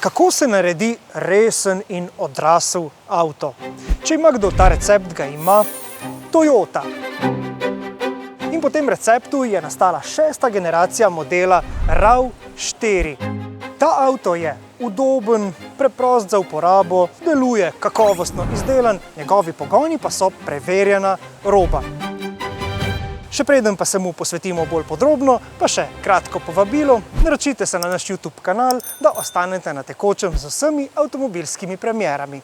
Kako se naredi resen in odrasel avto? Če ima kdo ta recept, ga ima Toyota. In po tem receptu je nastala 6. generacija modela RAV4. Ta avto je udoben, preprost za uporabo, deluje kakovostno izdelan, njegovi pogoni pa so preverjena roba. Še preden pa se mu posvetimo bolj podrobno, pa še kratko povabilo, naročite se na naš YouTube kanal, da ostanete na tekočem z vsemi avtomobilskimi premierami.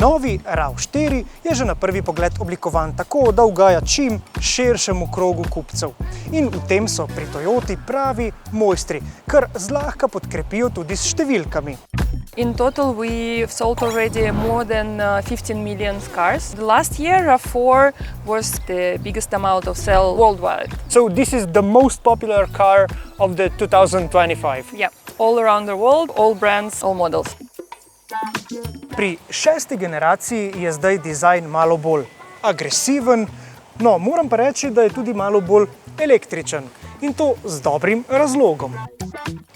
Novi RAV4 je že na prvi pogled oblikovan tako, da ugaja čim širšemu krogu kupcev. In v tem so pri Toyoti pravi mojstri, kar zlahka podkrepijo tudi s številkami. In total, we've sold already more than 15 million cars. The last year, RAV4 was the biggest amount of sale worldwide. So this is the most popular car of the 2025. Yeah, all around the world, all brands, all models. Pri 6. generaciji je zdaj dizajn malo bolj agresiven, no, moram pa reči, da je tudi malo bolj električen. In to z dobrim razlogom.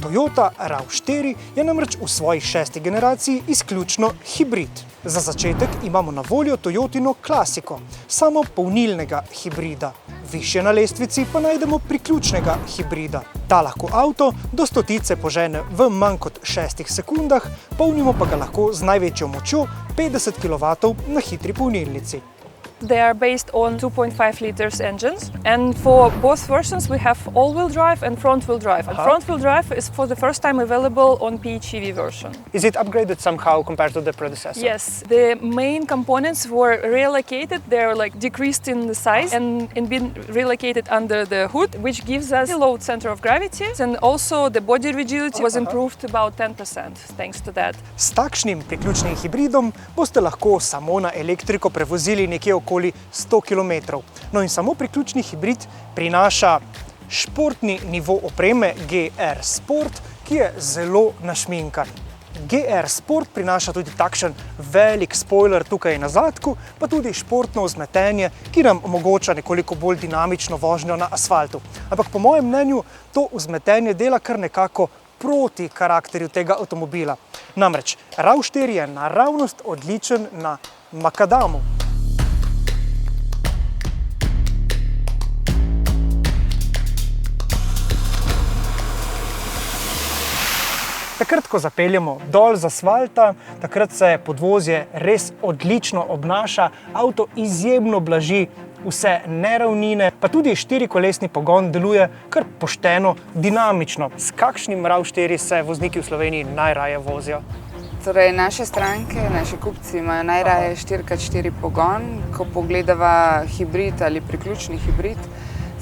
Toyota RAV4 je namreč v svoji 6. generaciji izključno hibrid. Za začetek imamo na voljo Toyotino klasiko, samo polnilnega hibrida. Višje na lestvici pa najdemo priključnega hibrida. Ta lahko avto do stotice požene v manj kot 6 sekundah, polnimo pa ga lahko z največjo močjo 50 kW na hitri polnilnici. They are based on 2.5 liters engines, and for both versions we have all-wheel drive and front-wheel drive. And front-wheel drive is for the first time available on PHEV version. Is it upgraded somehow compared to the predecessor? Yes, the main components were reallocated. They're like decreased in the size and been relocated under the hood, which gives us a low center of gravity. And also the body rigidity was improved about 10% thanks to that. S takšnim priključnim hibridom boste lahko samo na elektriko prevozili nekje okoli 100 km. No in samo priključni hibrid prinaša športni nivo opreme GR Sport, ki je zelo našminkan. GR Sport prinaša tudi takšen velik spoiler tukaj na zadku, pa tudi športno vzmetenje, ki nam omogoča nekoliko bolj dinamično vožnjo na asfaltu. Ampak po mojem mnenju to vzmetenje dela kar nekako proti karakterju tega avtomobila. Namreč RAV4 je naravnost odličen na makadamu. Takrat, ko zapeljemo dol z asfalta, takrat se podvozje res odlično obnaša, avto izjemno blaži vse neravnine, pa tudi 4-kolesni pogon deluje kar pošteno, dinamično. S kakšnim RAV4 se vozniki v Sloveniji najraje vozijo? Torej, naše stranke, naši kupci imajo najraje 4x4 pogon. Ko pogledava hibrid ali priključni hibrid,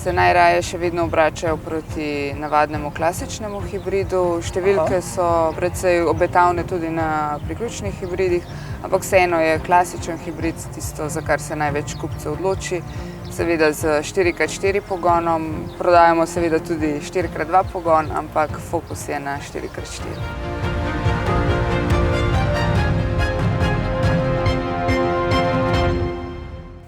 se najraje še vedno obračajo proti navadnemu klasičnemu hibridu. Številke so precej obetavne tudi na priključnih hibridih, ampak vseeno je klasičen hibrid tisto, za kar se največ kupcev odloči. Seveda z 4x4 pogonom, prodajamo seveda tudi 4x2 pogon, ampak fokus je na 4x4.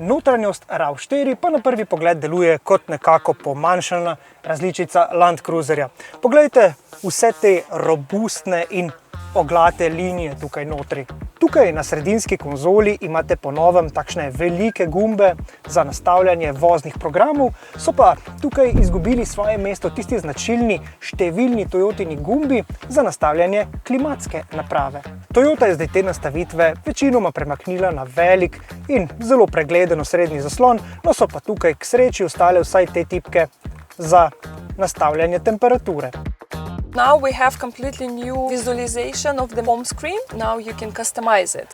Notranjost RAV4 pa na prvi pogled deluje kot nekako pomanjšana različica Land Cruiserja. Poglejte vse te robustne in oglate linije tukaj notri. Tukaj na sredinski konzoli imate po novem takšne velike gumbe za nastavljanje voznih programov, so pa tukaj izgubili svoje mesto tisti značilni številni Toyotini gumbi za nastavljanje klimatske naprave. Toyota je zdaj te nastavitve večinoma premaknila na velik in zelo pregleden osrednji zaslon, no so pa tukaj k sreči ostale vsaj te tipke za nastavljanje temperature. Now we have completely new visualization of the home screen. Now you can customize it.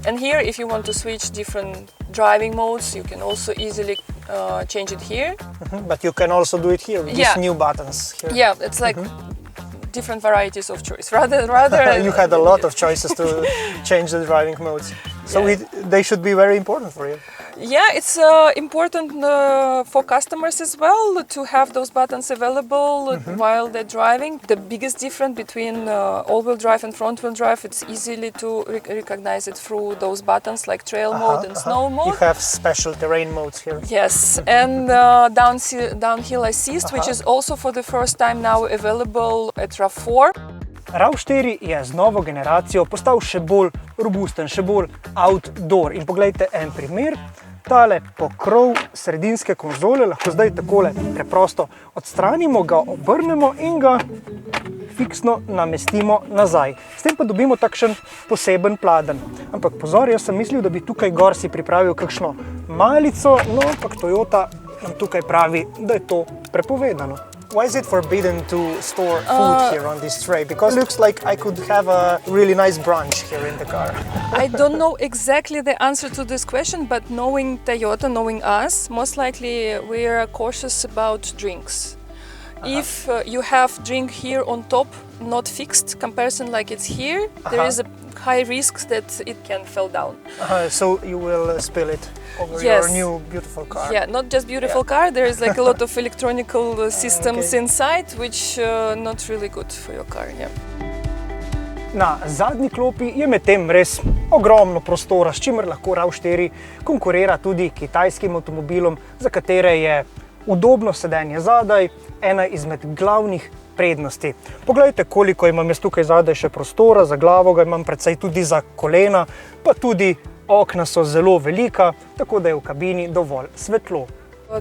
And here, if you want to switch different driving modes, you can also easily change it here. But you can also do it here with these new buttons here. Yeah, it's like different varieties of choice. Rather You had a lot of choices to change the driving modes. So they should be very important for you. Yeah, it's important for customers as well to have those buttons available while they're driving. The biggest difference between all-wheel drive and front-wheel drive, it's easily to recognize it through those buttons like trail mode and snow You mode. have special terrain modes here. Yes, and downhill assist, which is also for the first time now available at RAV4. RAV4 je z novo generacijo postal še bolj robusten, še bolj outdoor. In poglejte en primer. Tale pokrov sredinske konzole lahko zdaj takole preprosto odstranimo, ga obrnemo in ga fiksno namestimo nazaj. S tem pa dobimo takšen poseben pladenj. Ampak pozor, jaz sem mislil, da bi tukaj gor si pripravil kakšno malico, no ampak Toyota nam tukaj pravi, da je to prepovedano. Why is it forbidden to store food here on this tray? Because it looks like I could have a really nice brunch here in the car. I don't know exactly the answer to this question, but knowing Toyota, knowing us, most likely we are cautious about drinks. If you have drink here on top, not fixed, comparison like it's here, there is a high risk that it can fall down. So you will spill it over Yes. your new beautiful car. Yeah, not just beautiful car, there is like a lot of electronical systems inside, which not really good for your car. Yeah. Na zadnji klopi je medtem res ogromno prostora, s čimer lahko RAV4 konkurira tudi kitajskim avtomobilom, za katere je udobno sedenje zadaj ena izmed glavnih prednosti. Poglejte, koliko imam jaz tukaj zadaj še prostora, za glavo ga imam precej tudi za kolena, pa tudi okna so zelo velika, tako da je v kabini dovolj svetlo.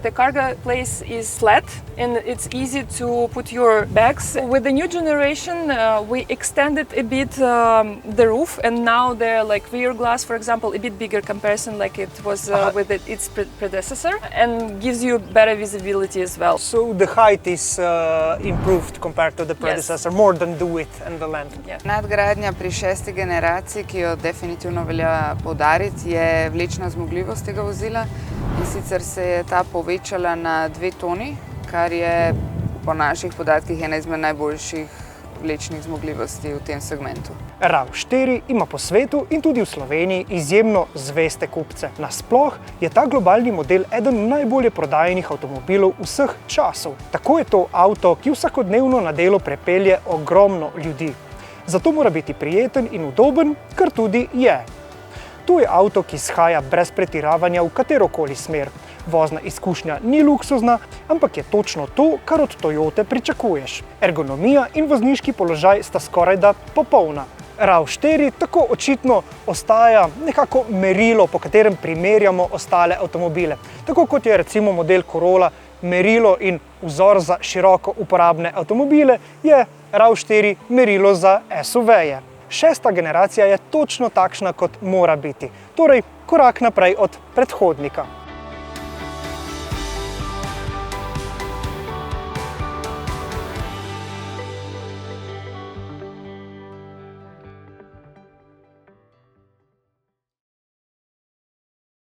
The cargo place is flat and it's easy to put your bags. With the new generation, we extended a bit the roof, and now they're like rear glass, for example, a bit bigger comparison like it was with its predecessor, and gives you better visibility as well. So the height is improved compared to the predecessor, more than the width and the length. Yeah. Nadgradnja pri šesti generaciji, ki jo definitivno velja poudariti, je vlečna zmogljivost tega vozila. In sicer se je ta povečala na 2 toni, kar je po naših podatkih ena izmed najboljših vlečnih zmogljivosti v tem segmentu. RAV4 ima po svetu in tudi v Sloveniji izjemno zveste kupce. Nasploh je ta globalni model eden najbolje prodajanih avtomobilov vseh časov. Tako je to avto, ki vsakodnevno na delo prepelje ogromno ljudi. Zato mora biti prijeten in udoben, kar tudi je. To je avto, ki shaja brez pretiravanja v katerokoli smer. Vozna izkušnja ni luksuzna, ampak je točno to, kar od Toyote pričakuješ. Ergonomija in vozniški položaj sta skorajda popolna. RAV4 tako očitno ostaja nekako merilo, po katerem primerjamo ostale avtomobile. Tako kot je recimo model Corolla merilo in vzor za široko uporabne avtomobile, je RAV4 merilo za SUV-je. Šesta generacija je točno takšna, kot mora biti, torej korak naprej od predhodnika.